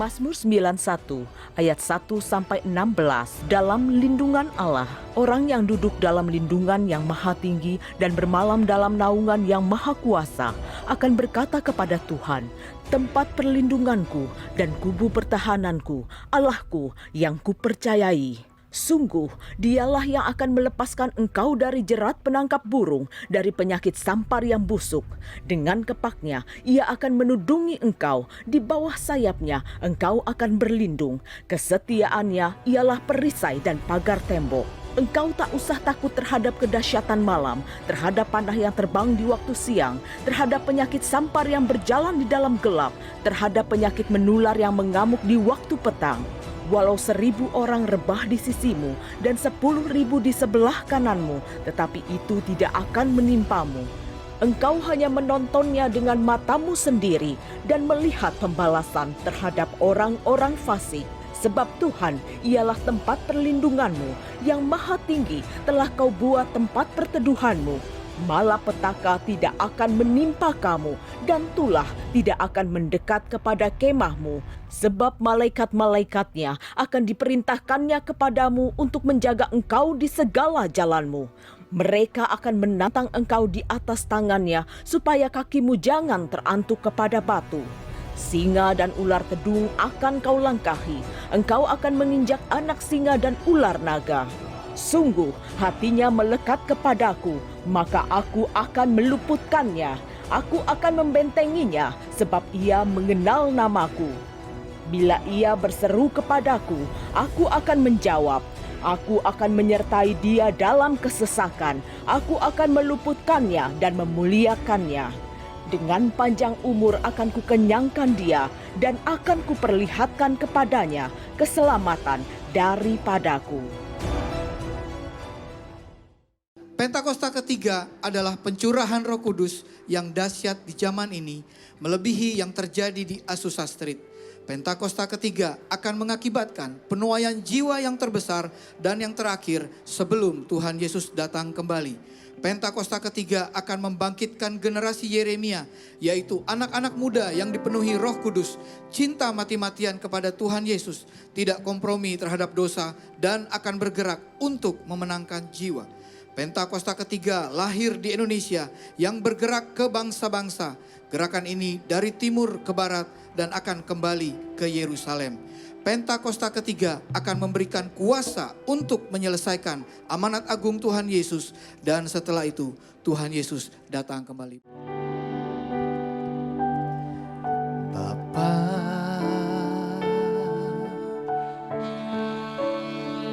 Mazmur 91 ayat 1-16. Dalam lindungan Allah, orang yang duduk dalam lindungan yang maha tinggi dan bermalam dalam naungan yang maha kuasa akan berkata kepada Tuhan, tempat perlindunganku dan kubu pertahananku, Allahku yang kupercayai. Sungguh, dialah yang akan melepaskan engkau dari jerat penangkap burung, dari penyakit sampar yang busuk. Dengan kepaknya, ia akan menudungi engkau. Di bawah sayapnya, engkau akan berlindung. Kesetiaannya ialah perisai dan pagar tembok. Engkau tak usah takut terhadap kedahsyatan malam, terhadap panah yang terbang di waktu siang, terhadap penyakit sampar yang berjalan di dalam gelap, terhadap penyakit menular yang mengamuk di waktu petang. Walau 1.000 orang rebah di sisimu dan 10.000 di sebelah kananmu, tetapi itu tidak akan menimpamu. Engkau hanya menontonnya dengan matamu sendiri dan melihat pembalasan terhadap orang-orang fasik. Sebab Tuhan ialah tempat perlindunganmu, yang maha tinggi telah kau buat tempat perteduhanmu. Malapetaka tidak akan menimpa kamu, dan tulah tidak akan mendekat kepada kemahmu. Sebab malaikat-malaikatnya akan diperintahkannya kepadamu untuk menjaga engkau di segala jalanmu. Mereka akan menantang engkau di atas tangannya, supaya kakimu jangan terantuk kepada batu. Singa dan ular tedung akan kau langkahi. Engkau akan menginjak anak singa dan ular naga. Sungguh hatinya melekat kepadaku, maka aku akan meluputkannya. Aku akan membentenginya, sebab ia mengenal namaku. Bila ia berseru kepadaku, aku akan menjawab. Aku akan menyertai dia dalam kesesakan. Aku akan meluputkannya dan memuliakannya. Dengan panjang umur akan kukenyangkan dia, dan akan kuperlihatkan kepadanya keselamatan daripadaku. Pentakosta ketiga adalah pencurahan Roh Kudus yang dahsyat di zaman ini, melebihi yang terjadi di Azusa Street. Pentakosta ketiga akan mengakibatkan penuaian jiwa yang terbesar dan yang terakhir sebelum Tuhan Yesus datang kembali. Pentakosta ketiga akan membangkitkan generasi Yeremia, yaitu anak-anak muda yang dipenuhi Roh Kudus, cinta mati-matian kepada Tuhan Yesus, tidak kompromi terhadap dosa, dan akan bergerak untuk memenangkan jiwa. Pentakosta ketiga lahir di Indonesia yang bergerak ke bangsa-bangsa. Gerakan ini dari timur ke barat dan akan kembali ke Yerusalem. Pentakosta ketiga akan memberikan kuasa untuk menyelesaikan amanat agung Tuhan Yesus, dan setelah itu Tuhan Yesus datang kembali. Bapa,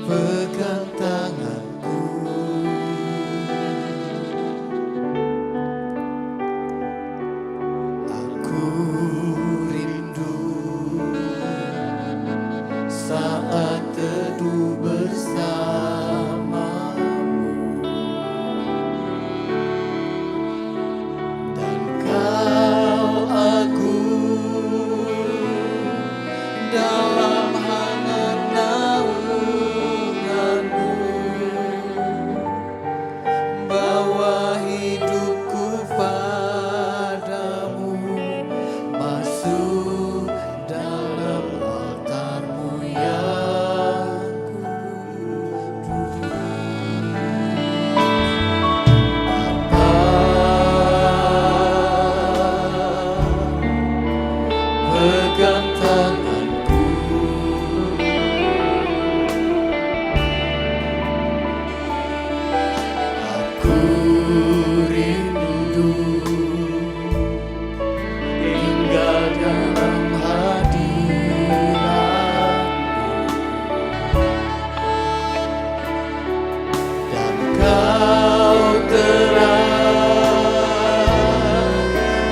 pegang tanganku, aku rindu saat teduh bersamamu, dan kau agung dalam hangat naunganmu, bawa hidupku padamu, masuk dalam altarmu yang kudus. Bapa, pegang tanganku, aku rindu tinggal dalam hadirat-Mu, dan Kau terang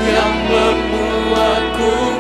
yang membuatku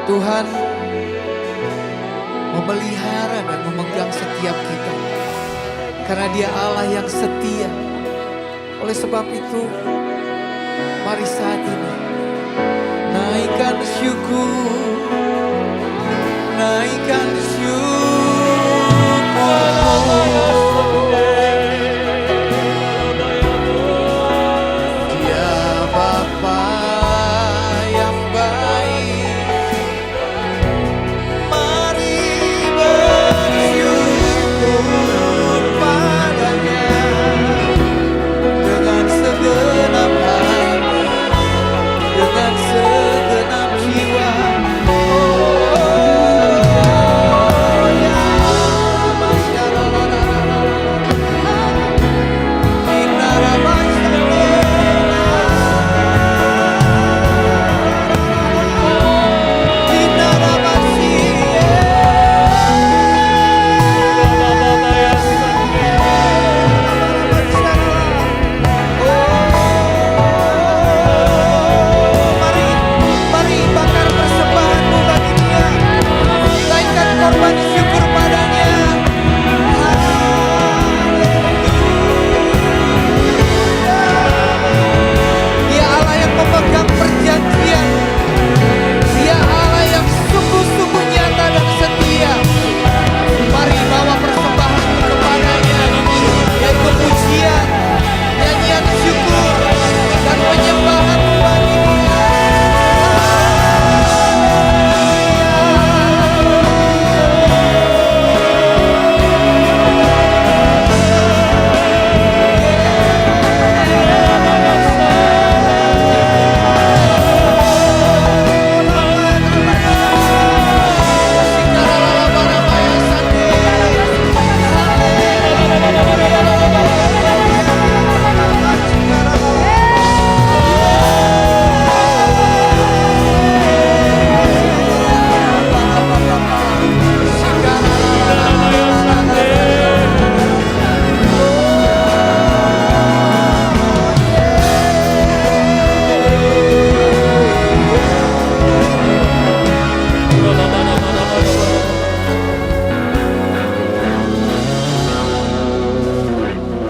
Tuhan memelihara dan memegang setiap kita. Karena Dia Allah yang setia. Oleh sebab itu, mari saat ini naikkan syukur, naikkan syukur. Dia Bapa yang baik, mari bersyukur padanya dengan segenap hati, dengan segenap jiwa.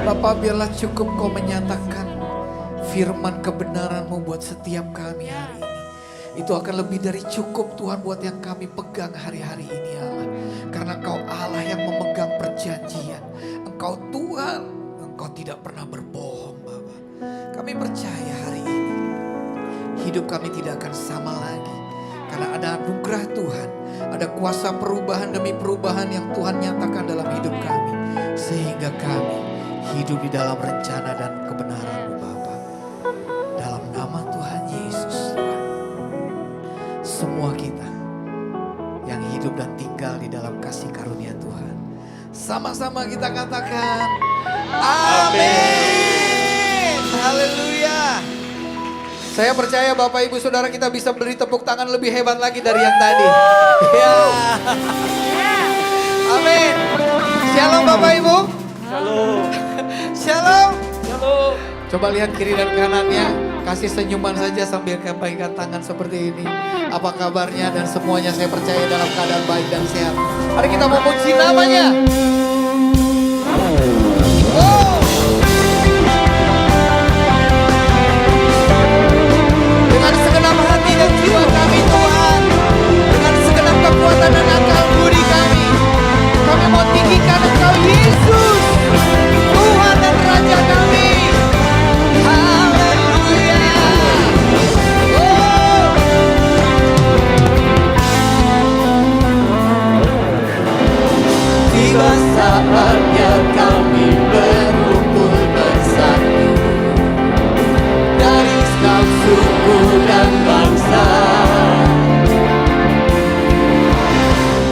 Bapa, biarlah cukup Kau menyatakan firman kebenaran-Mu buat setiap kami hari ini. Itu akan lebih dari cukup Tuhan buat yang kami pegang hari-hari ini Allah. Karena Kau Allah yang memegang perjanjian. Engkau Tuhan, Engkau tidak pernah berbohong Bapa. Kami percaya hari ini hidup kami tidak akan sama lagi. Karena ada anugerah Tuhan, ada kuasa perubahan demi perubahan yang Tuhan nyatakan dalam hidup kami. Sehingga kami hidup di dalam rencana dan kebenaran-Mu Bapa. Dalam nama Tuhan Yesus Tuhan. Semua kita yang hidup dan tinggal di dalam kasih karunia Tuhan. Sama-sama kita katakan amin. Haleluya. Saya percaya Bapak Ibu Saudara kita bisa beri tepuk tangan lebih hebat lagi dari yang tadi. Ya. Amin. Shalom Bapak Ibu. Shalom. Shalom. Shalom. Coba lihat kiri dan kanannya. Kasih senyuman saja sambil kepaikan tangan seperti ini. Apa kabarnya dan semuanya saya percaya dalam keadaan baik dan sehat. Mari kita memuji namanya. Oh. Dengan segenap hati dan jiwa kami Tuhan. Dengan segenap kekuatan dan akal budi kami. Kami mau tinggikan Engkau Yesus. Tuhan dan Raja kami. Haleluya. Oh. Tiba saatnya kami berkumpul bersatu dari segala suku dan bangsa,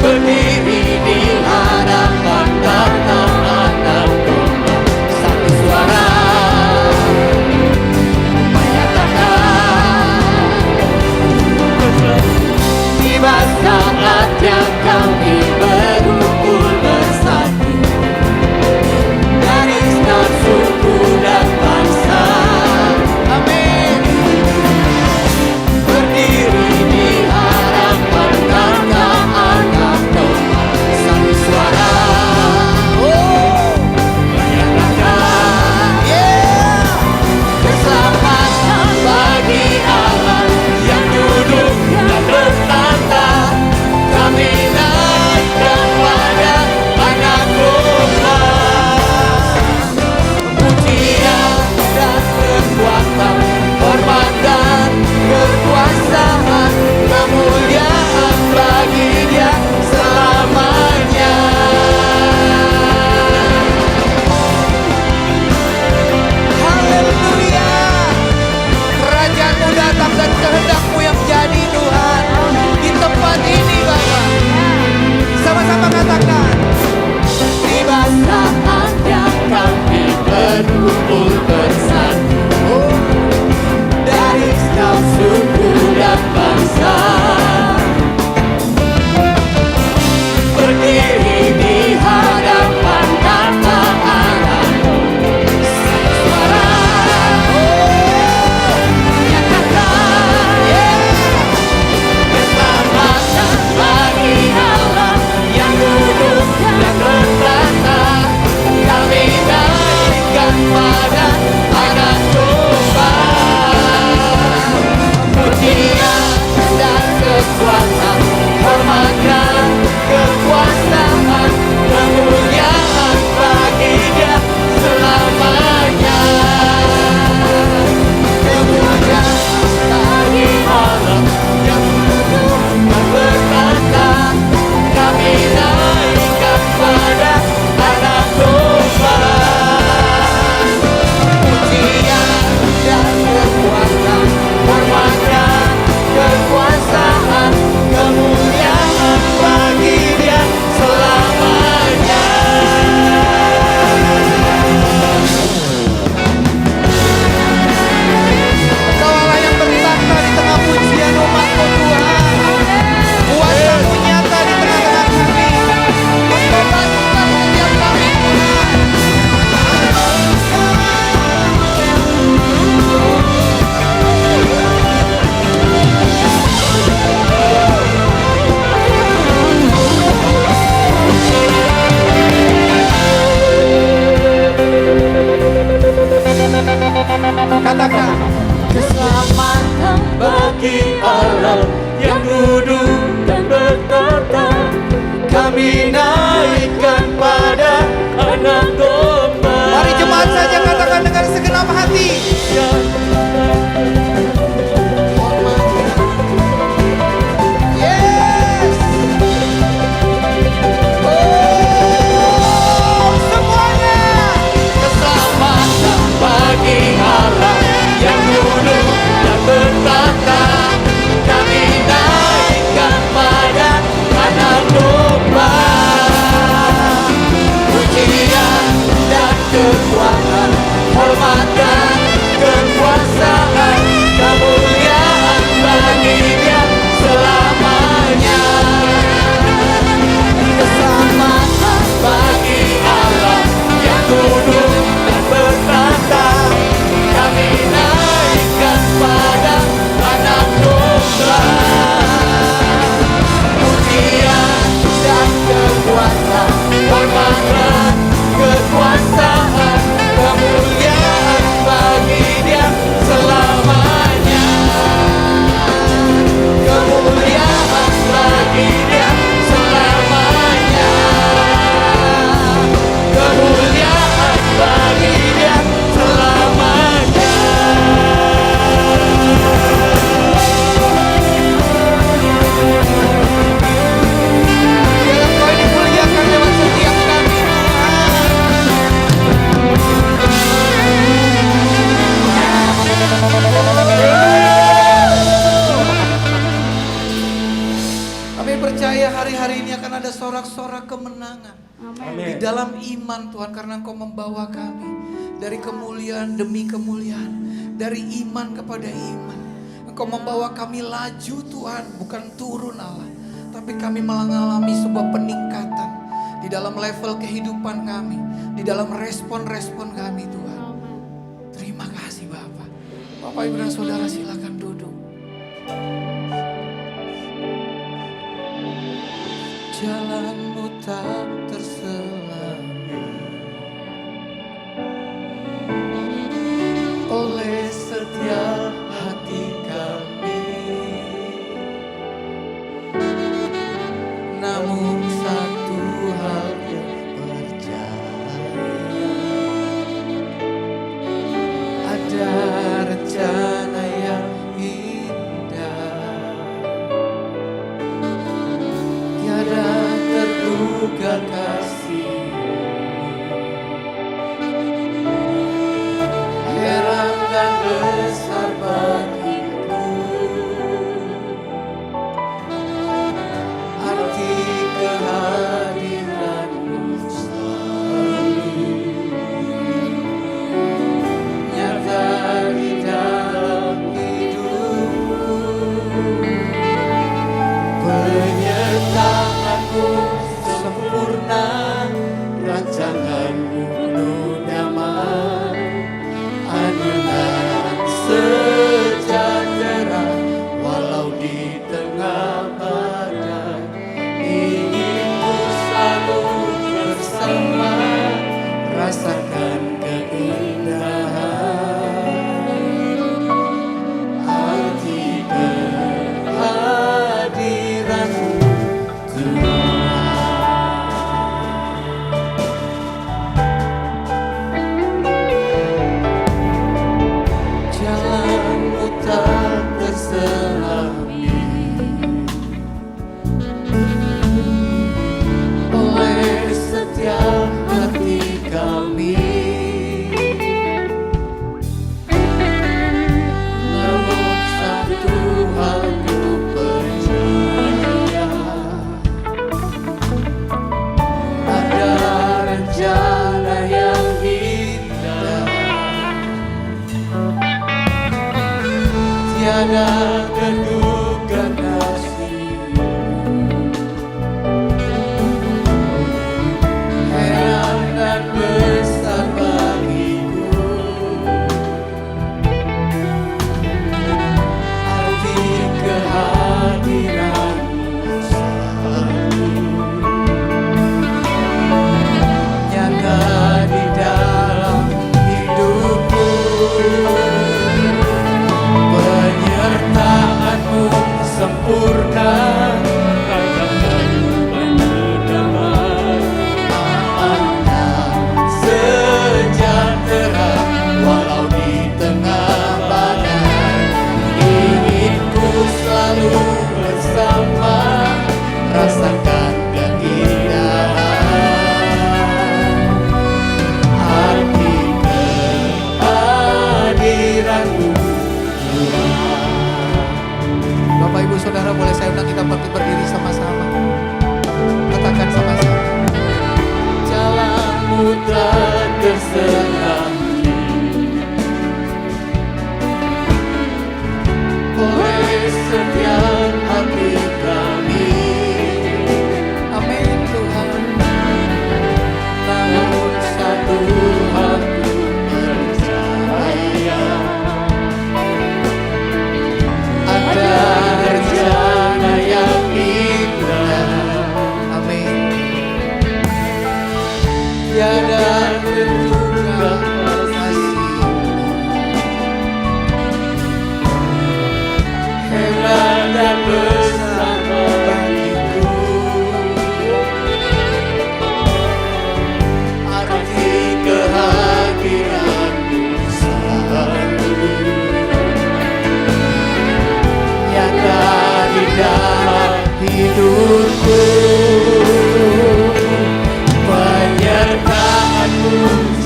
berdiri di hadapan tahta Anak Domba, satu suara menyatakan tiba saatnya kami berkumpul bersatu dari segala suku dan bangsa. Amin. Berdiri di hadapan bagi Dia selamanya. Haleluya. Kerajaan-Mu datang dan kehendak-Mu yang jadi Tuhan di tempat ini Bapa. Sama-sama katakan. Tiba saatnya kami berkumpul bersatu dari setiap suku dan bangsa, berdiri di hadapan tata Allah, suara nyatakan keselamatan bagi Allah yang duduk dan bertata. Kami naikkan pada Anak Domba, pujian dan kekuatan, hormat dan kekuasaan, kemuliaan bagi Dia selamanya. Kemuliaan bagi Allah yang duduk dan bertata. Kami naikkan pada Anak Domba, pujian dan kekuatan, hormat dan kekuasaan, kemuliaan bagi Dia selamanya. Engkau Allah yang bertata di tengah pujian umat-Mu Tuhan. Kuasa-Mu nyata di tengah-tengah kami. Engkau bangkitkan setiap kami Tuhan. Katakan, keselamatan bagi Allah yang duduk dan bertata. Kami naikkan pada Anak Domba. Mari jemaat saja katakan dengan segenap hati. Yes. Oh, semuanya. Keselamatan bagi Allah yang duduk dan bertata. Kami naikkan pada Anak Domba, pujian dan kekuatan, hormat dan kekuasaan, kemuliaan bagi Dia selamanya. Keselamatan bagi Allah yang duduk dan bertata. Kami naikkan pada Anak Domba, pujian dan kekuatan, hormat dan kekuasaan, kemuliaan bagi Dia selamanya. Kemuliaan bagi Dia selamanya. Kemuliaan bagi Dia selamanya. Biarlah Kau dimuliakan lewat setiap kami Tuhan. Kami percaya hari-hari ini akan ada sorak-sorak kemenangan. Di dalam iman Tuhan, karena Engkau membawa kami dari kemuliaan demi kemuliaan, dari iman kepada iman. Engkau membawa kami laju Tuhan, bukan turun Allah, tapi kami mengalami sebuah peningkatan di dalam level kehidupan kami, di dalam respon-respon kami Tuhan. Terima kasih Bapak. Bapak Ibu dan Saudara silakan duduk. Jalan-Mu tak terselangi oleh setiap hati kami. Namun satu hal yang percaya, ada rencana yang indah saudara, boleh saya undang kita berdiri sama-sama. Katakan sama-sama. Jalanmu tak tersenangi oleh setiap hati kami. Amin Tuhan. Namun satu aku percaya, ada rencana yang indah. Amin. Tiada terduga kasih-Mu, hebat dan besar bagiku. Arti kehadiran-Mu selalu nyata di dalam hidupku. Penyertaan-Mu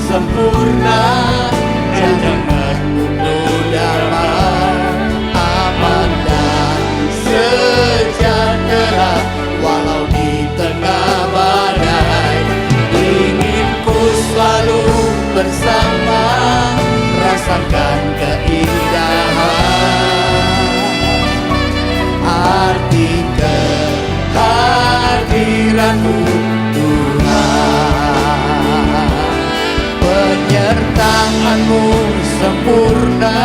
sempurna, janganmu damai, aman dan sejahtera walau di tengah badai. Ingin ku selalu bersama, rasakan keindahan arti kehadiran-Mu Tuhan. Penyertaan-Mu sempurna,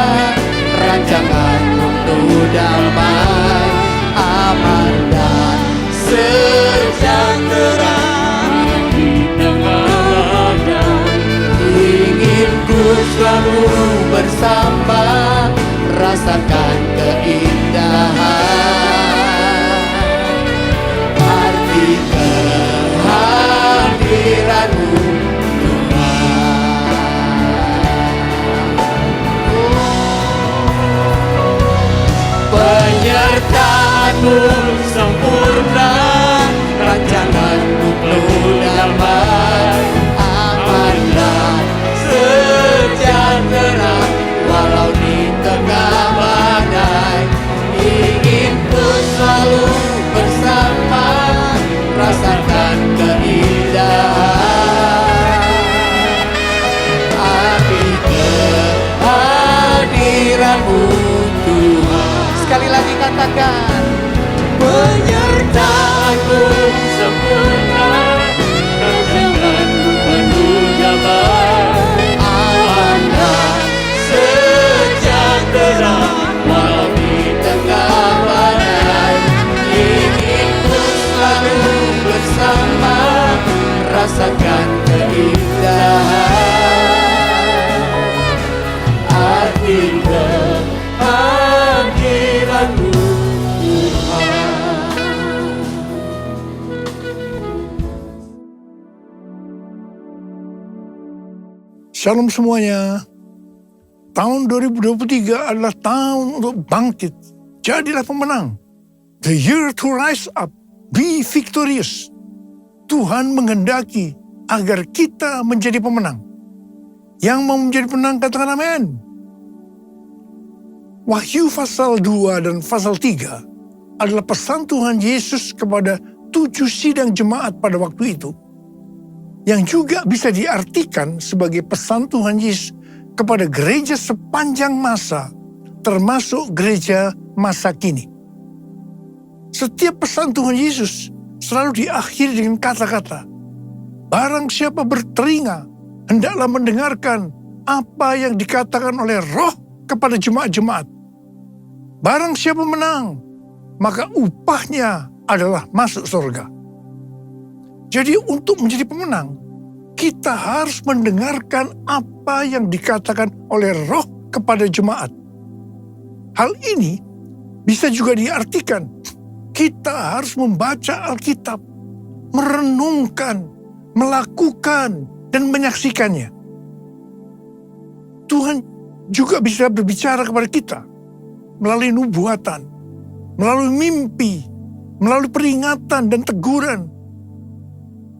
rancangan-Mu untuk damai, aman dan sejahtera di tengah badai. Ingin ku selalu bersama, rasakan keindahan arti kehadiran-Mu Tuhan. Penyertaan-Mu sempurna, rancangan-Mu penuh damai, aman dan sejahtera walau di tengah badai. Ingin ku selalu bersama, rasakan keindahan arti kehadiran-Mu Tuhan. Sekali lagi katakan, penyertaan-Mu sempurna, rancangan-Mu penuh damai, aman dan sejahtera walau di tengah badai. Ingin ku selalu bersama, rasakan keindahan arti kehadiran-Mu Tuhan. Shalom semuanya. Tahun 2023 adalah tahun untuk bangkit. Jadilah pemenang. The year to rise up. Be victorious. Tuhan menghendaki agar kita menjadi pemenang. Yang mau menjadi pemenang katakan amin. Wahyu pasal 2 dan pasal 3 adalah pesan Tuhan Yesus kepada 7 sidang jemaat pada waktu itu. Yang juga bisa diartikan sebagai pesan Tuhan Yesus kepada gereja sepanjang masa, termasuk gereja masa kini. Setiap pesan Tuhan Yesus selalu diakhiri dengan kata-kata, barang siapa bertelinga, hendaklah mendengarkan apa yang dikatakan oleh Roh kepada jemaat-jemaat. Barang siapa menang, maka upahnya adalah masuk surga. Jadi untuk menjadi pemenang, kita harus mendengarkan apa yang dikatakan oleh Roh kepada jemaat. Hal ini bisa juga diartikan, kita harus membaca Alkitab, merenungkan, melakukan, dan menyaksikannya. Tuhan juga bisa berbicara kepada kita melalui nubuatan, melalui mimpi, melalui peringatan dan teguran,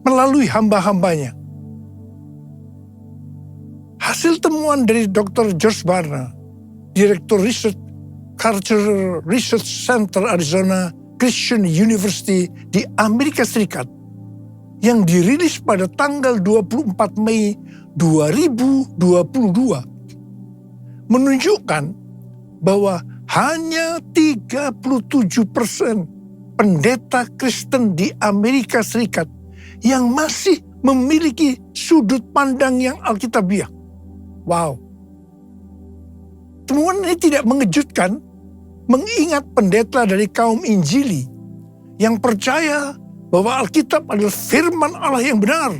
melalui hamba-hambanya. Hasil temuan dari Dr. George Barna, Direktur Riset Cultural Research Center Arizona Christian University di Amerika Serikat yang dirilis pada tanggal 24 Mei 2022 menunjukkan bahwa hanya 37% pendeta Kristen di Amerika Serikat yang masih memiliki sudut pandang yang alkitabiah. Wow. Temuan ini tidak mengejutkan, mengingat pendeta dari kaum Injili yang percaya bahwa Alkitab adalah firman Allah yang benar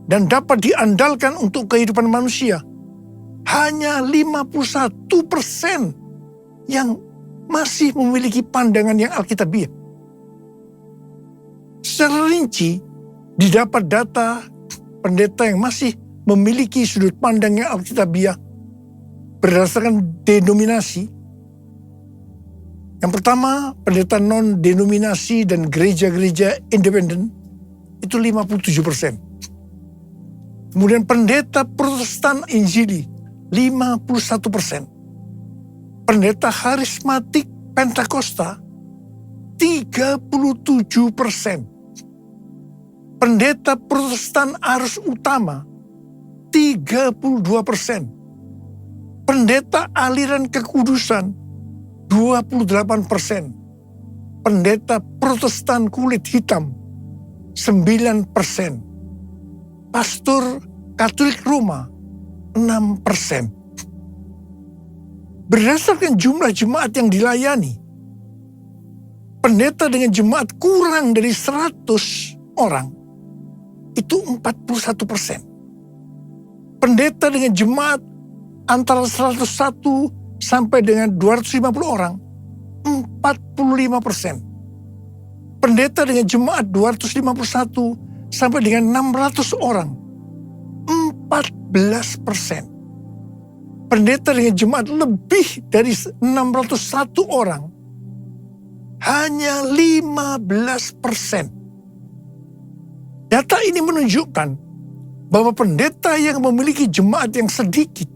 dan dapat diandalkan untuk kehidupan manusia. Hanya 51% yang masih memiliki pandangan yang alkitabiah. Secara rinci, didapat data pendeta yang masih memiliki sudut pandang yang alkitabiah berdasarkan denominasi. Yang pertama, pendeta non-denominasi dan gereja-gereja independen itu 57%. Kemudian pendeta Protestan Injili 51%. Pendeta karismatik Pentakosta 37%. Pendeta Protestan Arus Utama 32%. Pendeta aliran kekudusan 28%. Pendeta Protestan kulit hitam 9%. Pastor Katolik Roma 6%. Berdasarkan jumlah jemaat yang dilayani, pendeta dengan jemaat kurang dari 100 orang itu 41%. Pendeta dengan jemaat antara 101 sampai dengan 250 orang 45%. Pendeta dengan jemaat 251 sampai dengan 600 orang 14%. Pendeta dengan jemaat lebih dari 601 orang hanya 15%. Data ini menunjukkan bahwa pendeta yang memiliki jemaat yang sedikit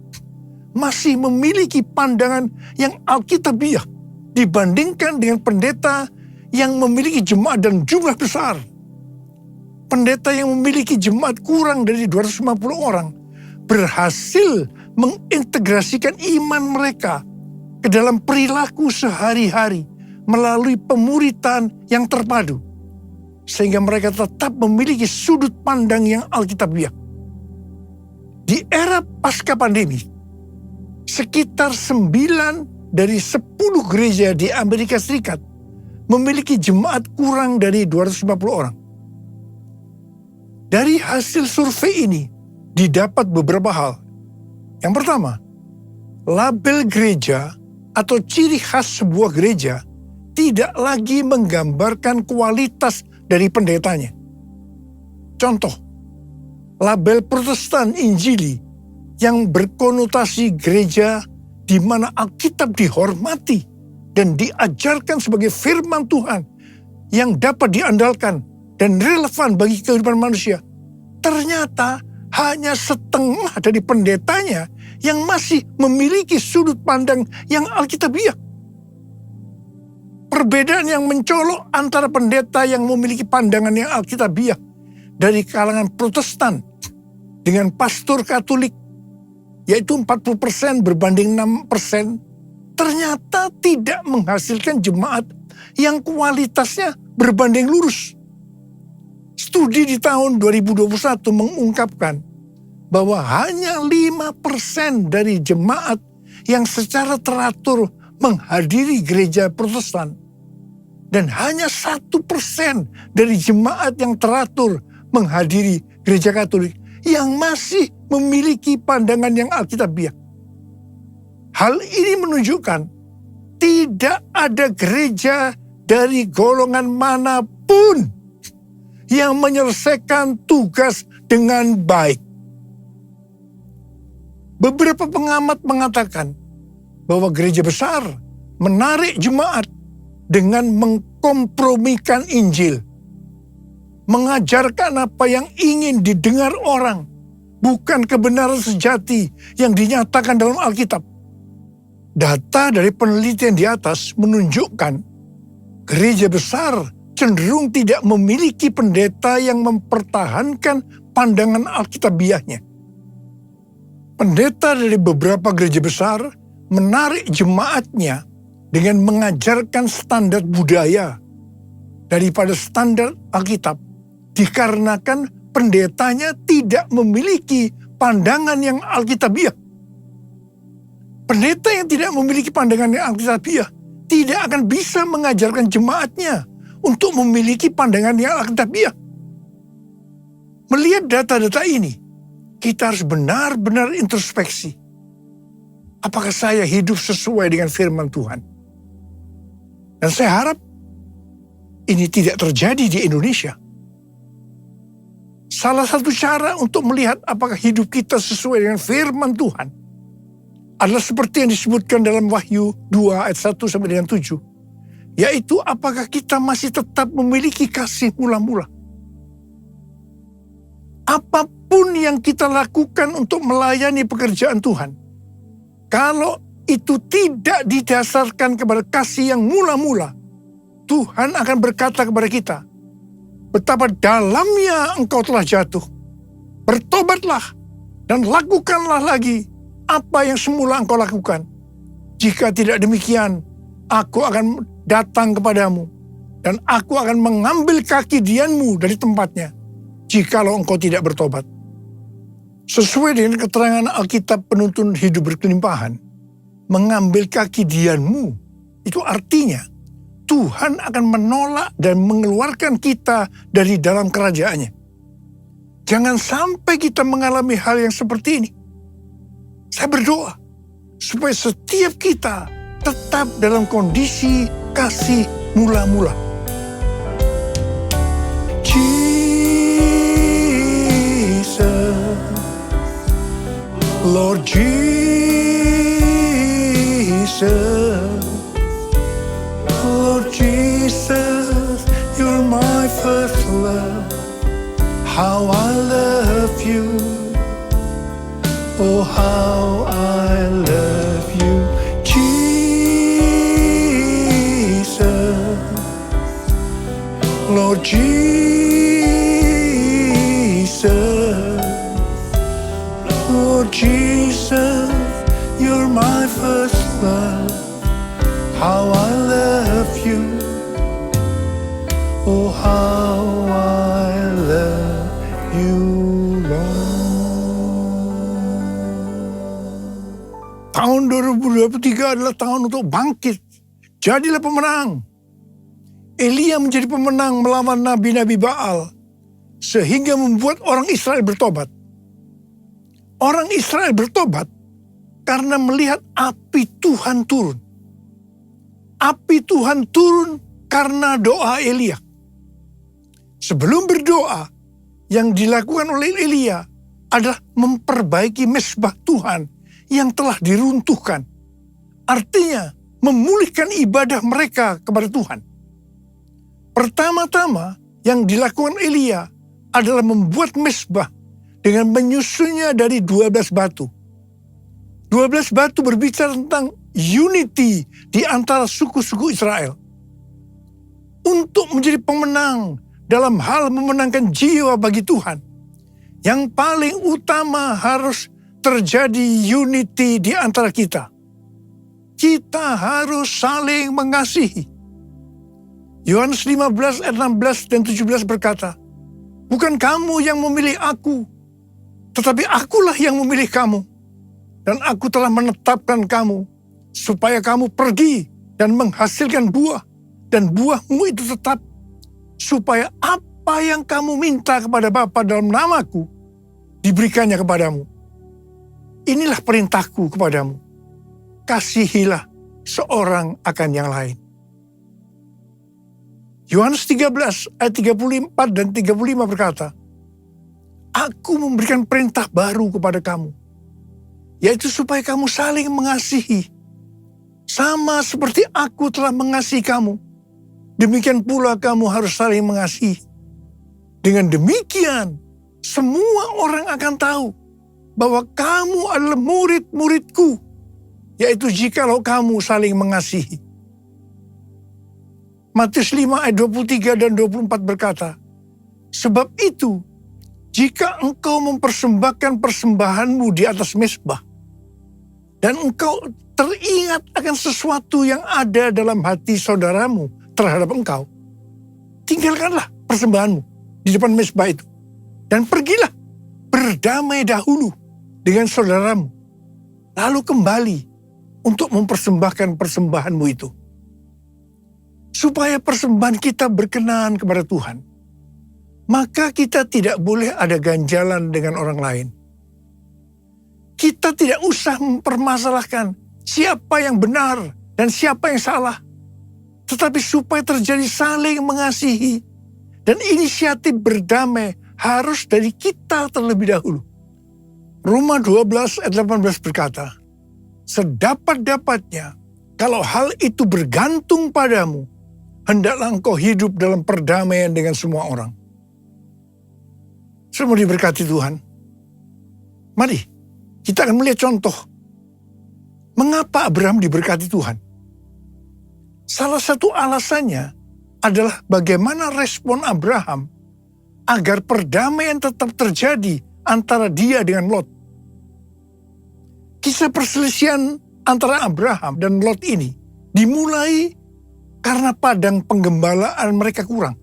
masih memiliki pandangan yang alkitabiah dibandingkan dengan pendeta yang memiliki jemaat dan jumlah besar. Pendeta yang memiliki jemaat kurang dari 250 orang berhasil mengintegrasikan iman mereka ke dalam perilaku sehari-hari melalui pemuritan yang terpadu, sehingga mereka tetap memiliki sudut pandang yang alkitabiah. Di era pasca pandemi, sekitar 9 dari 10 gereja di Amerika Serikat memiliki jemaat kurang dari 250 orang. Dari hasil survei ini didapat beberapa hal. Yang pertama, label gereja atau ciri khas sebuah gereja tidak lagi menggambarkan kualitas dari pendetanya. Contoh, label Protestan Injili yang berkonotasi gereja di mana Alkitab dihormati dan diajarkan sebagai firman Tuhan yang dapat diandalkan dan relevan bagi kehidupan manusia, ternyata hanya setengah dari pendetanya yang masih memiliki sudut pandang yang alkitabiah. Perbedaan yang mencolok antara pendeta yang memiliki pandangan yang alkitabiah dari kalangan Protestan dengan pastor Katolik, yaitu 40% berbanding 6%, ternyata tidak menghasilkan jemaat yang kualitasnya berbanding lurus. Studi di tahun 2021 mengungkapkan bahwa hanya 5% dari jemaat yang secara teratur menghadiri gereja Protestan dan hanya 1% dari jemaat yang teratur menghadiri gereja Katolik yang masih memiliki pandangan yang alkitabiah. Hal ini menunjukkan tidak ada gereja dari golongan manapun yang menyelesaikan tugas dengan baik. Beberapa pengamat mengatakan bahwa gereja besar menarik jemaat dengan mengkompromikan Injil, mengajarkan apa yang ingin didengar orang, bukan kebenaran sejati yang dinyatakan dalam Alkitab. Data dari penelitian di atas menunjukkan gereja besar cenderung tidak memiliki pendeta yang mempertahankan pandangan alkitabiahnya. Pendeta dari beberapa gereja besar menarik jemaatnya dengan mengajarkan standar budaya daripada standar Alkitab, dikarenakan pendetanya tidak memiliki pandangan yang alkitabiah. Pendeta yang tidak memiliki pandangan yang alkitabiah tidak akan bisa mengajarkan jemaatnya untuk memiliki pandangan yang alkitabiah. Melihat data-data ini, kita harus benar-benar introspeksi. Apakah saya hidup sesuai dengan firman Tuhan? Dan saya harap ini tidak terjadi di Indonesia. Salah satu cara untuk melihat apakah hidup kita sesuai dengan firman Tuhan adalah seperti yang disebutkan dalam Wahyu 2 ayat 1 sampai dengan 7. Yaitu apakah kita masih tetap memiliki kasih mula-mula. Apapun yang kita lakukan untuk melayani pekerjaan Tuhan, kalau itu tidak didasarkan kepada kasih yang mula-mula, Tuhan akan berkata kepada kita, betapa dalamnya engkau telah jatuh. Bertobatlah dan lakukanlah lagi apa yang semula engkau lakukan. Jika tidak demikian, aku akan datang kepadamu dan aku akan mengambil kaki dianmu dari tempatnya, jikalau engkau tidak bertobat. Sesuai dengan keterangan Alkitab penuntun hidup berkelimpahan, mengambil kaki dianmu, itu artinya Tuhan akan menolak dan mengeluarkan kita dari dalam kerajaannya. Jangan sampai kita mengalami hal yang seperti ini. Saya berdoa supaya setiap kita tetap dalam kondisi kasih mula-mula. Jesus, Lord Jesus, Lord Jesus, you're my first love. How I love you, oh how I love you, Jesus, Lord Jesus, Lord Jesus, you're my first love. How I love you, oh how I love you, Lord. Tahun 2023 adalah tahun untuk bangkit. Jadilah pemenang. Elia menjadi pemenang melawan nabi-nabi Baal, sehingga membuat orang Israel bertobat. Orang Israel bertobat karena melihat api Tuhan turun. Api Tuhan turun karena doa Elia. Sebelum berdoa, yang dilakukan oleh Elia adalah memperbaiki mezbah Tuhan yang telah diruntuhkan. Artinya, memulihkan ibadah mereka kepada Tuhan. Pertama-tama yang dilakukan Elia adalah membuat mezbah dengan menyusunnya dari 12 batu. 12 batu berbicara tentang unity di antara suku-suku Israel. Untuk menjadi pemenang dalam hal memenangkan jiwa bagi Tuhan, yang paling utama harus terjadi unity di antara kita. Kita harus saling mengasihi. Yohanes 15 ayat 16 dan 17 berkata, bukan kamu yang memilih aku, tetapi akulah yang memilih kamu. Dan aku telah menetapkan kamu, supaya kamu pergi dan menghasilkan buah, dan buahmu itu tetap, supaya apa yang kamu minta kepada Bapa dalam namaku, diberikannya kepadamu. Inilah perintahku kepadamu, kasihilah seorang akan yang lain. Yohanes 13 ayat 34 dan 35 berkata, aku memberikan perintah baru kepada kamu, yaitu supaya kamu saling mengasihi. Sama seperti aku telah mengasihi kamu, demikian pula kamu harus saling mengasihi. Dengan demikian, semua orang akan tahu bahwa kamu adalah murid-muridku yaitu jikalau kamu saling mengasihi. Matius 5 ayat 23 dan 24 berkata, sebab itu, jika engkau mempersembahkan persembahanmu di atas mezbah, dan engkau teringat akan sesuatu yang ada dalam hati saudaramu terhadap engkau, tinggalkanlah persembahanmu di depan mezbah itu, dan pergilah berdamai dahulu dengan saudaramu, lalu kembali untuk mempersembahkan persembahanmu itu. Supaya persembahan kita berkenan kepada Tuhan, maka kita tidak boleh ada ganjalan dengan orang lain. Kita tidak usah mempermasalahkan siapa yang benar dan siapa yang salah. Tetapi supaya terjadi saling mengasihi dan inisiatif berdamai harus dari kita terlebih dahulu. Roma 12 ayat 18 berkata, sedapat-dapatnya kalau hal itu bergantung padamu, hendaklah engkau hidup dalam perdamaian dengan semua orang. Semua diberkati Tuhan. Mari kita akan melihat contoh mengapa Abraham diberkati Tuhan. Salah satu alasannya adalah bagaimana respon Abraham agar perdamaian tetap terjadi antara dia dengan Lot. Kisah perselisihan antara Abraham dan Lot ini dimulai karena padang penggembalaan mereka kurang.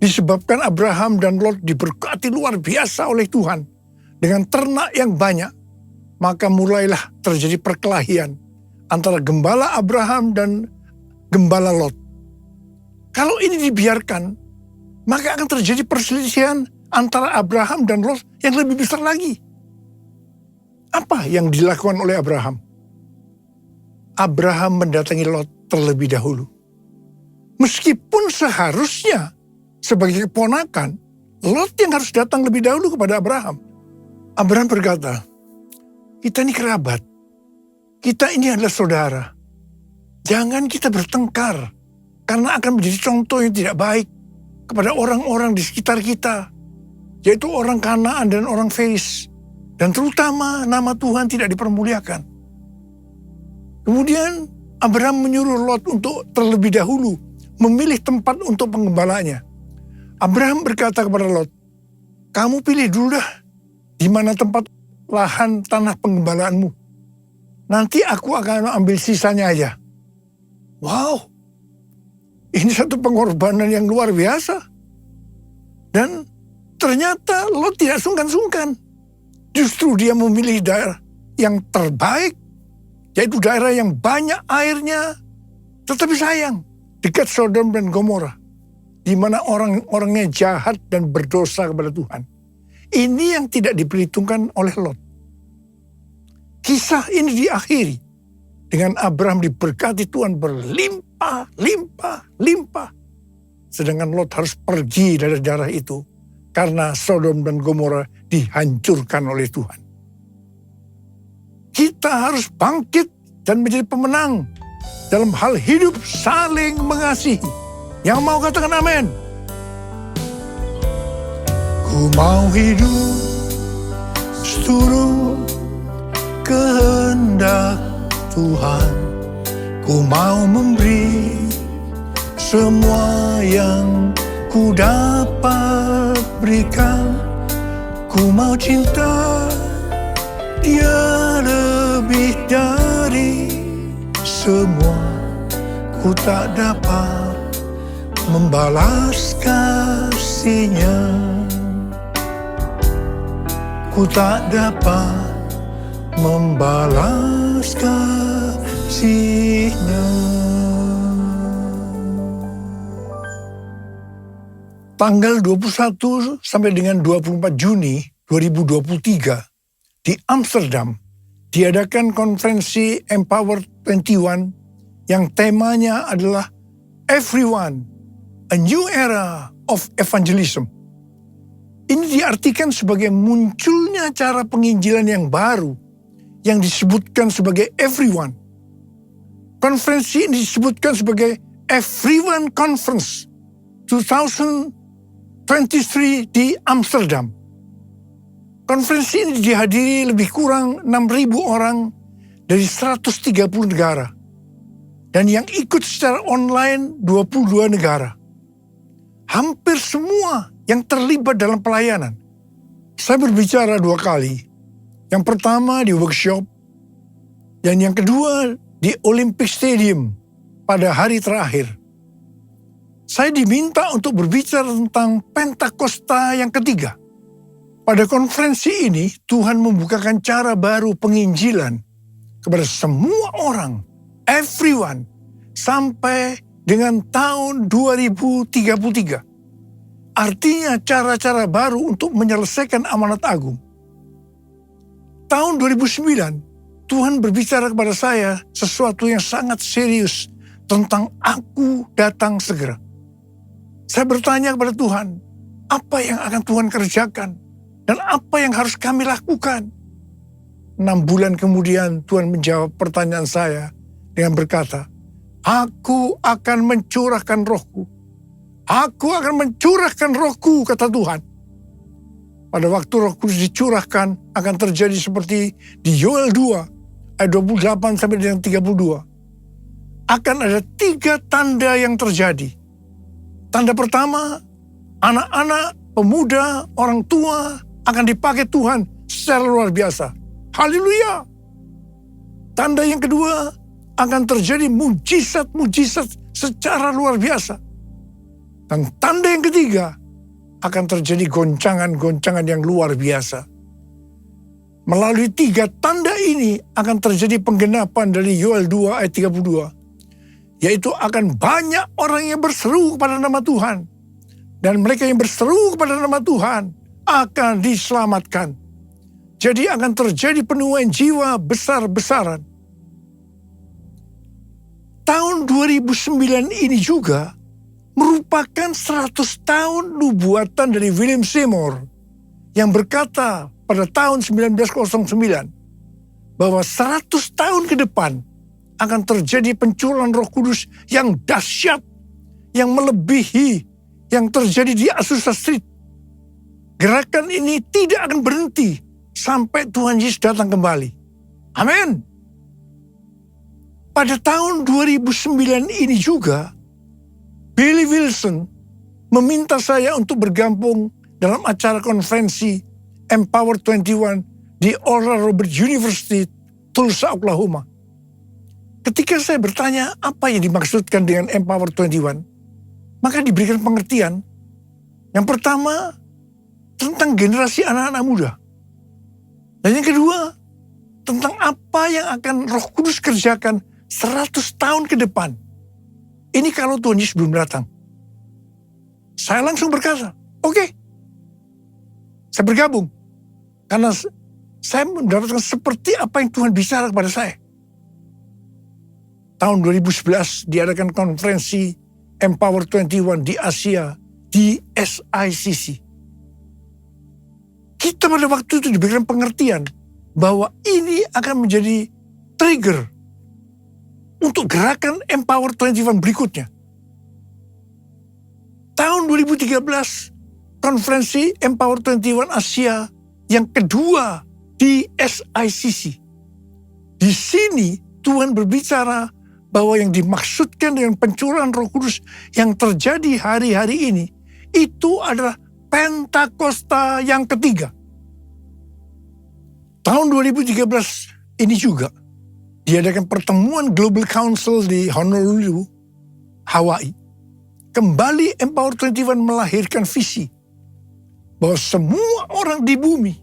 Disebabkan Abraham dan Lot diberkati luar biasa oleh Tuhan dengan ternak yang banyak, maka mulailah terjadi perkelahian antara gembala Abraham dan gembala Lot. Kalau ini dibiarkan, maka akan terjadi perselisihan antara Abraham dan Lot yang lebih besar lagi. Apa yang dilakukan oleh Abraham? Abraham mendatangi Lot terlebih dahulu. Meskipun seharusnya sebagai keponakan, Lot yang harus datang lebih dahulu kepada Abraham. Abraham berkata, kita ini kerabat, kita ini adalah saudara. Jangan kita bertengkar, karena akan menjadi contoh yang tidak baik kepada orang-orang di sekitar kita, yaitu orang Kanaan dan orang Feris. Dan terutama nama Tuhan tidak dipermuliakan. Kemudian Abraham menyuruh Lot untuk terlebih dahulu memilih tempat untuk penggembalanya. Abraham berkata kepada Lot, kamu pilih dulu dah di mana tempat lahan tanah penggembalaanmu. Nanti aku akan ambil sisanya aja. Wow, ini satu pengorbanan yang luar biasa. Dan ternyata Lot tidak sungkan-sungkan. Justru dia memilih daerah yang terbaik, yaitu daerah yang banyak airnya, tetapi sayang, dekat Sodom dan Gomora, di mana orang-orangnya jahat dan berdosa kepada Tuhan. Ini yang tidak diperhitungkan oleh Lot. Kisah ini diakhiri dengan Abraham diberkati Tuhan berlimpah, limpah, limpah. Sedangkan Lot harus pergi dari daerah itu karena Sodom dan Gomora dihancurkan oleh Tuhan. Kita harus bangkit dan menjadi pemenang dalam hal hidup saling mengasihi. Yang mau katakan amin. Ku mau hidup seturut kehendak Tuhan. Ku mau memberi semua yang ku dapat berikan. Ku mau cinta Dia lebih dari semua. Ku tak dapat membalas kasih-Nya. Ku tak dapat membalas kasih-Nya. Tanggal 21 sampai dengan 24 Juni 2023 di Amsterdam diadakan konferensi Empower 21 yang temanya adalah Everyone, a New Era of Evangelism. Ini diartikan sebagai munculnya cara penginjilan yang baru yang disebutkan sebagai Everyone. Konferensi ini disebutkan sebagai Everyone Conference 2023 di Amsterdam. Konferensi ini dihadiri lebih kurang 6.000 orang dari 130 negara. Dan yang ikut secara online 22 negara. Hampir semua yang terlibat dalam pelayanan. Saya berbicara 2 kali. Yang pertama di workshop, dan yang kedua di Olympic Stadium pada hari terakhir. Saya diminta untuk berbicara tentang Pentakosta yang ketiga. Pada konferensi ini, Tuhan membukakan cara baru penginjilan kepada semua orang, everyone, sampai dengan tahun 2033. Artinya cara-cara baru untuk menyelesaikan amanat agung. Tahun 2009, Tuhan berbicara kepada saya sesuatu yang sangat serius tentang aku datang segera. Saya bertanya kepada Tuhan, apa yang akan Tuhan kerjakan? Dan apa yang harus kami lakukan? 6 bulan kemudian Tuhan menjawab pertanyaan saya dengan berkata, Aku akan mencurahkan rohku. Aku akan mencurahkan rohku, kata Tuhan. Pada waktu roh kudus dicurahkan, akan terjadi seperti di Yoel 2, ayat 28 sampai dengan 32. Akan ada 3 tanda yang terjadi. Tanda pertama, anak-anak, pemuda, orang tua akan dipakai Tuhan secara luar biasa. Haleluya. Tanda yang kedua, akan terjadi mujizat-mujizat secara luar biasa. Dan tanda yang ketiga, akan terjadi goncangan-goncangan yang luar biasa. Melalui 3 tanda ini akan terjadi penggenapan dari Yoel 2 ayat 32. Yaitu akan banyak orang yang berseru kepada nama Tuhan. Dan mereka yang berseru kepada nama Tuhan akan diselamatkan. Jadi akan terjadi penuaian jiwa besar-besaran. Tahun 2009 ini juga merupakan 100 tahun nubuatan dari William Seymour yang berkata pada tahun 1909 bahwa 100 tahun ke depan akan terjadi pencurahan Roh Kudus yang dahsyat, yang melebihi yang terjadi di Azusa Street. Gerakan ini tidak akan berhenti sampai Tuhan Yesus datang kembali. Amin. Pada tahun 2009 ini juga, Billy Wilson meminta saya untuk bergabung dalam acara konferensi Empower 21 di Oral Roberts University, Tulsa, Oklahoma. Ketika saya bertanya apa yang dimaksudkan dengan Empower 21, maka diberikan pengertian. Yang pertama, tentang generasi anak-anak muda. Dan yang kedua, tentang apa yang akan Roh Kudus kerjakan 100 tahun ke depan. Ini kalau Tuhan Yesus belum datang. Saya langsung berkata, oke. Saya bergabung. Karena saya mendapatkan seperti apa yang Tuhan bicara kepada saya. Tahun 2011 diadakan konferensi Empower 21 di Asia, di SICC. Kita pada waktu itu diberikan pengertian bahwa ini akan menjadi trigger untuk gerakan Empower 21 berikutnya. Tahun 2013, konferensi Empower 21 Asia yang kedua di SICC. Di sini Tuhan berbicara bahwa yang dimaksudkan dengan pencurahan Roh Kudus yang terjadi hari-hari ini, itu adalah Pentakosta yang ketiga. Tahun 2013 ini juga diadakan pertemuan Global Council di Honolulu, Hawaii. Kembali Empower 21 melahirkan visi bahwa semua orang di bumi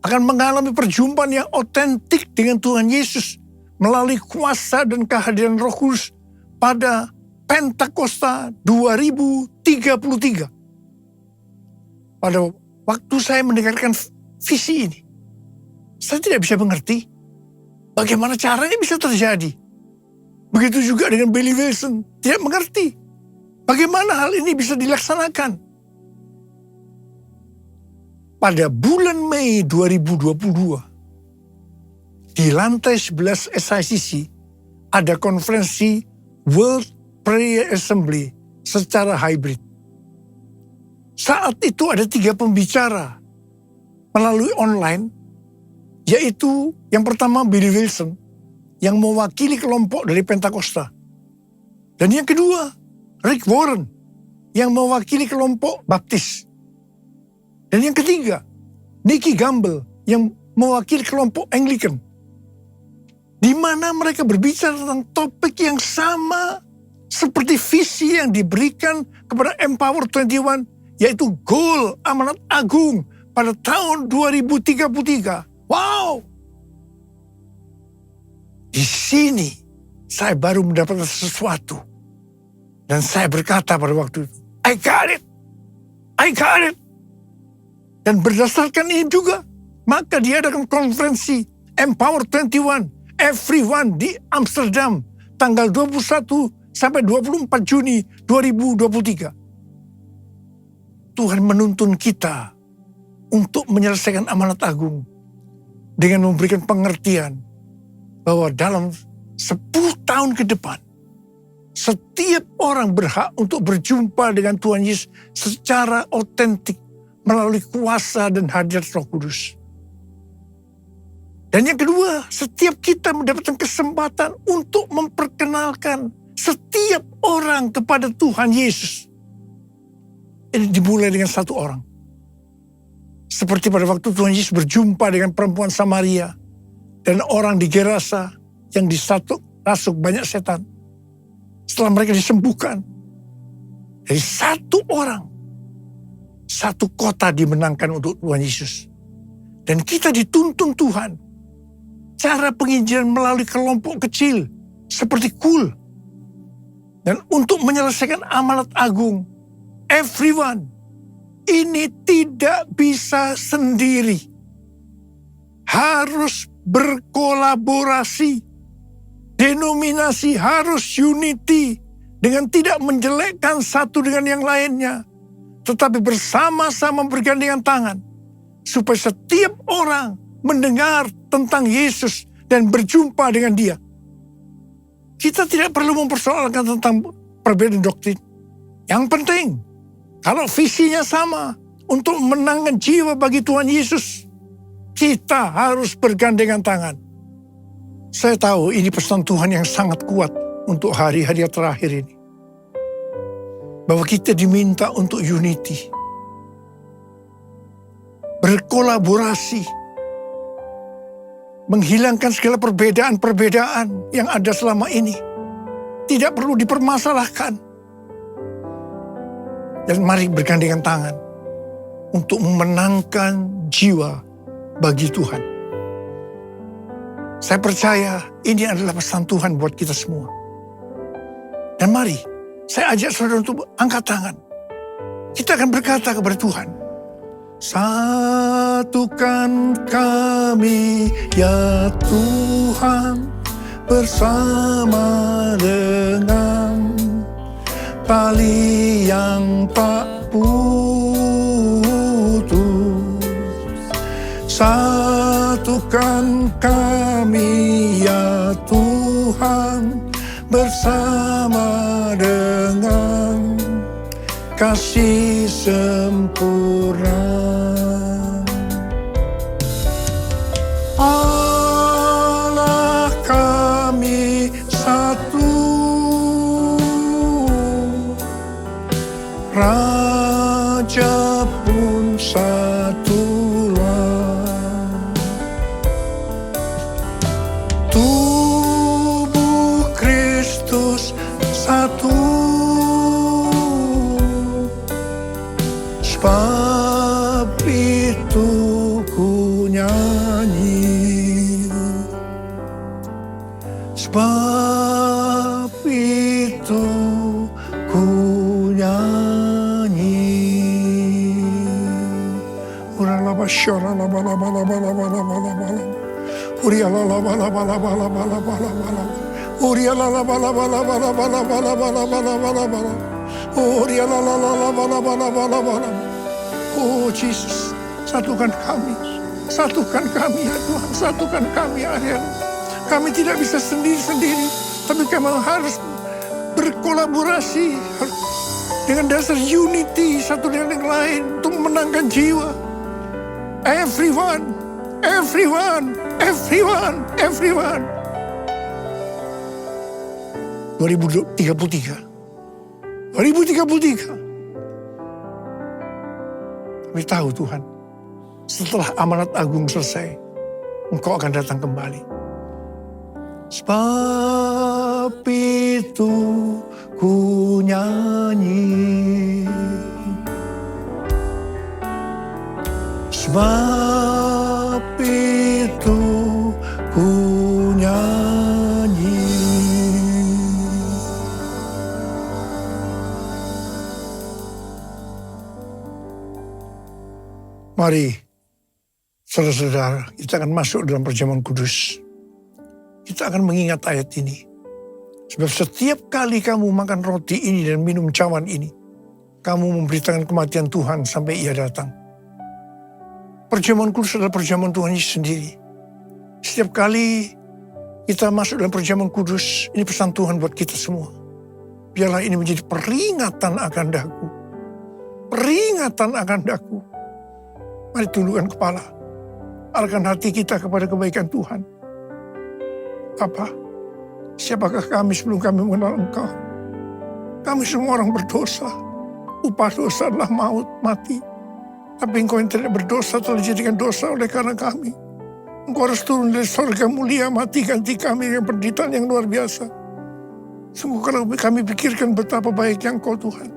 akan mengalami perjumpaan yang otentik dengan Tuhan Yesus melalui kuasa dan kehadiran Roh Kudus pada Pentakosta 2033. Pada waktu saya mendengarkan visi ini, saya tidak bisa mengerti bagaimana caranya bisa terjadi. Begitu juga dengan Billy Wilson, tidak mengerti bagaimana hal ini bisa dilaksanakan. Pada bulan Mei 2022, di lantai 11 SICC ada konferensi World Prayer Assembly secara hybrid. Saat itu ada 3 pembicara melalui online Yaitu yang pertama Billy Wilson yang mewakili kelompok dari Pentakosta. Dan yang kedua Rick Warren yang mewakili kelompok Baptis. Dan yang ketiga Nicky Gamble yang mewakili kelompok Anglican. Di mana mereka berbicara tentang topik yang sama seperti visi yang diberikan kepada Empower 21, yaitu goal amanat agung pada tahun 2033. Wow! Di sini saya baru mendapatkan sesuatu. Dan saya berkata pada waktu itu, I got it! I got it! Dan berdasarkan ini juga, maka diadakan konferensi Empower 21, Everyone di Amsterdam, tanggal 21 sampai 24 Juni 2023. Tuhan menuntun kita untuk menyelesaikan amanat agung dengan memberikan pengertian bahwa dalam 10 tahun ke depan, setiap orang berhak untuk berjumpa dengan Tuhan Yesus secara otentik melalui kuasa dan hadirat Roh Kudus. Dan yang kedua, setiap kita mendapatkan kesempatan untuk memperkenalkan setiap orang kepada Tuhan Yesus. Ini dimulai dengan satu orang. Seperti pada waktu Tuhan Yesus berjumpa dengan perempuan Samaria dan orang di Gerasa yang rasuk banyak setan. Setelah mereka disembuhkan, dari satu orang, satu kota dimenangkan untuk Tuhan Yesus. Dan kita dituntun Tuhan, cara penginjilan melalui kelompok kecil seperti KUL. Dan untuk menyelesaikan amanat agung, everyone, ini tidak bisa sendiri. Harus berkolaborasi. Denominasi harus unity dengan tidak menjelekkan satu dengan yang lainnya. Tetapi bersama-sama bergandengan tangan. Supaya setiap orang mendengar tentang Yesus dan berjumpa dengan dia. Kita tidak perlu mempersoalkan tentang perbedaan doktrin. Yang penting, kalau visinya sama untuk menangkan jiwa bagi Tuhan Yesus, kita harus bergandengan tangan. Saya tahu ini pesan Tuhan yang sangat kuat untuk hari-hari terakhir ini. Bahwa kita diminta untuk unity. Berkolaborasi. Menghilangkan segala perbedaan-perbedaan yang ada selama ini. Tidak perlu dipermasalahkan. Dan mari bergandengan tangan untuk memenangkan jiwa bagi Tuhan. Saya percaya ini adalah pesan Tuhan buat kita semua. Dan mari, saya ajak saudara untuk angkat tangan. Kita akan berkata kepada Tuhan, satukan kami ya Tuhan bersama dengan tali yang tak putus. Satukan kami ya Tuhan bersama dengan kasih sempurna. Allah kami satu, Raja pun satulah. Tubuh Kristus satu, sebab itu ku nyanyi, sebab itu ku nyanyi. Oh Jesus, satukan kami ya Tuhan, satukan kami ya Tuhan. Kami tidak bisa sendiri-sendiri, tapi kami harus berkolaborasi dengan dasar unity satu dengan yang lain untuk memenangkan jiwa. Everyone Everyone. 2033. Kami tahu Tuhan, setelah amanat agung selesai, Engkau akan datang kembali. Sebab itu ku nyanyi, sebab itu ku nyanyi. Mari, saudara-saudara, kita akan masuk dalam perjamuan kudus. Kita akan mengingat ayat ini. Sebab setiap kali kamu makan roti ini dan minum cawan ini, kamu memberitakan kematian Tuhan sampai Ia datang. Perjamuan kudus adalah perjamuan Tuhan Yesus sendiri. Setiap kali kita masuk dalam perjamuan kudus, ini pesan Tuhan buat kita semua. Biarlah ini menjadi peringatan akan daku. Peringatan akan daku. Mari tundukkan kepala. Arahkan hati kita kepada kebaikan Tuhan. Bapa, siapakah kami sebelum kami mengenal Engkau? Kami semua orang berdosa. Upah dosa adalah maut, mati. Tapi Engkau yang tidak berdosa telah dijadikan dosa oleh karena kami. Engkau harus turun dari surga mulia, mati ganti kami dengan penderitaan yang luar biasa. Sungguh kalau kami pikirkan betapa baiknya Engkau Tuhan.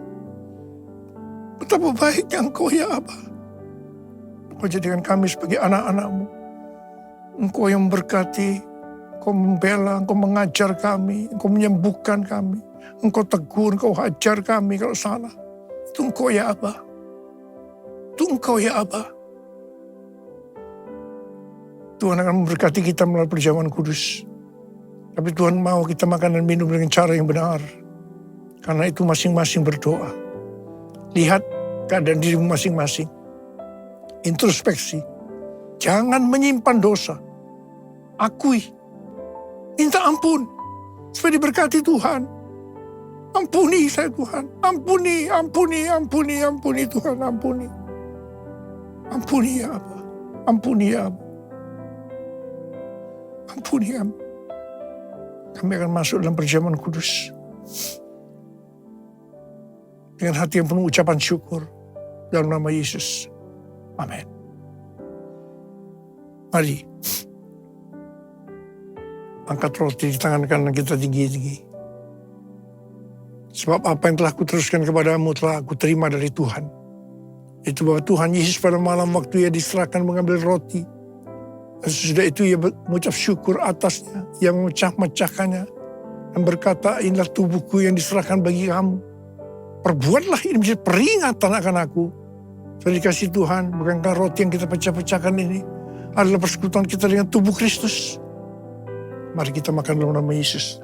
Betapa baiknya Engkau ya Aba. Engkau jadikan kami sebagai anak-anak-Mu. Engkau yang memberkati, Engkau membela, Engkau mengajar kami, Engkau menyembuhkan kami. Engkau tegur, Engkau hajar kami kalau salah. Itu Engkau ya Aba. Itu Engkau ya Aba. Tuhan akan memberkati kita melalui perjamuan kudus. Tapi Tuhan mau kita makan dan minum dengan cara yang benar. Karena itu masing-masing berdoa. Lihat keadaan dirimu masing-masing. Introspeksi. Jangan menyimpan dosa. Akui. Minta ampun. Supaya diberkati Tuhan. Ampuni saya Tuhan. Ampuni Tuhan. Ampuni. Ampuni ya Aba. Ampuni ya Aba. Ampuni ya Aba. Kami akan masuk dalam perjamuan kudus. Dengan hati yang penuh ucapan syukur. Dalam nama Yesus. Amin. Mari. Angkat roti di tangan kanan kita tinggi-tinggi. Sebab apa yang telah kuteruskan kepadamu telah aku terima dari Tuhan. Itu bahwa Tuhan Yesus pada malam waktu Ia diserahkan mengambil roti. Dan sesudah itu Ia mengucap syukur atasnya. Ia memecah-mecahkannya. Dan berkata, inilah tubuhku yang diserahkan bagi kamu. Perbuatlah ini menjadi peringatan akan aku. Sudah dikasih Tuhan, bukankah roti yang kita pecah-pecahkan ini adalah persekutuan kita dengan tubuh Kristus. Mari kita makan dalam nama Yesus.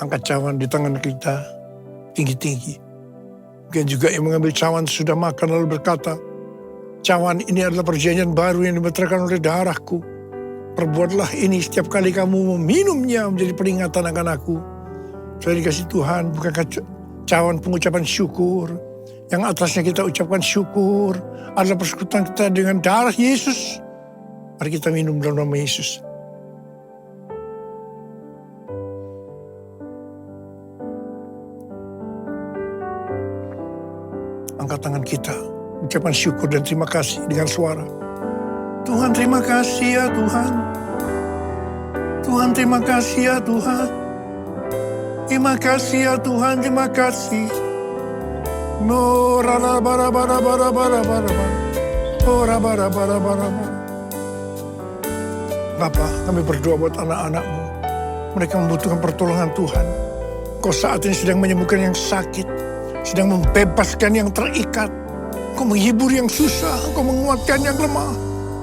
Angkat cawan di tangan kita tinggi-tinggi. Mungkin juga yang mengambil cawan sudah makan lalu berkata, cawan ini adalah perjanjian baru yang dimeteraikan oleh darahku. Perbuatlah ini setiap kali kamu meminumnya menjadi peringatan akan aku. Saya dikasih Tuhan, bukankah cawan pengucapan syukur. Yang atasnya kita ucapkan syukur adalah persekutuan kita dengan darah Yesus. Mari kita minum dalam nama Yesus. Angkat tangan kita, ucapan syukur dan terima kasih dengan suara. Tuhan terima kasih ya Tuhan. Tuhan terima kasih ya Tuhan. Terima kasih ya Tuhan, terima kasih. Bapa, kami berdoa buat anak-anak-Mu. Mereka membutuhkan pertolongan Tuhan. Kau saat ini sedang menyembuhkan yang sakit. Sedang membebaskan yang terikat. Kau menghibur yang susah. Kau menguatkan yang lemah.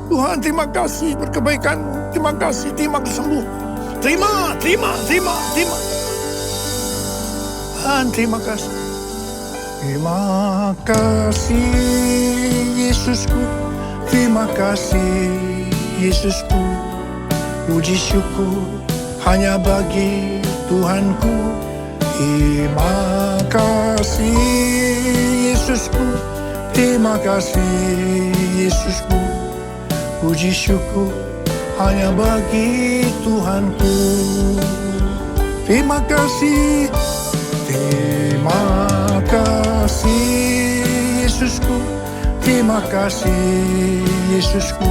Tuhan terima kasih berkebaikan-Mu. Terima kasih, terima kesembuhan. Terima. Tuhan terima kasih. Terima kasih Yesusku. Terima kasih. Yesusku. Puji syukur hanya bagi Tuhanku. Terima kasih Yesusku. Terima kasih Yesusku. Puji syukur hanya bagi Tuhanku. Terima kasih. Terima kasih Yesusku. Terima kasih Yesusku.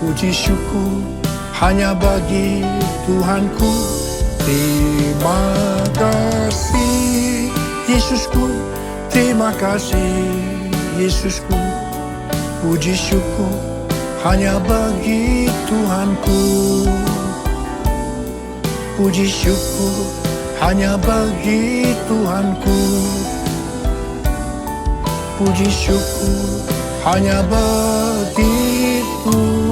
Puji syukur hanya bagi Tuhanku. Terima kasih Yesusku. Terima kasih Yesusku. Puji syukur hanya bagi Tuhanku. Puji syukur hanya bagi Tuhanku. Puji syukur hanya bagi Tuhanku.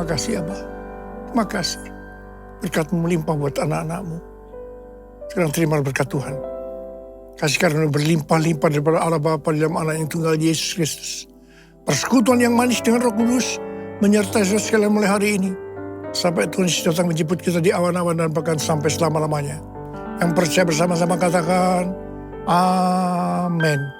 Terima kasih Abba. Terima kasih. Berkat-Mu melimpah buat anak-anak-Mu. Sekarang terima berkat Tuhan. Kasih karunia berlimpah-limpah daripada Allah Bapa dalam anak yang tunggal Yesus Kristus. Persekutuan yang manis dengan Roh Kudus menyertai saudara sekalian mulai hari ini. Sampai Tuhan Yesus datang menjemput kita di awan-awan dan bahkan sampai selama-lamanya. Yang percaya bersama-sama katakan, Amin.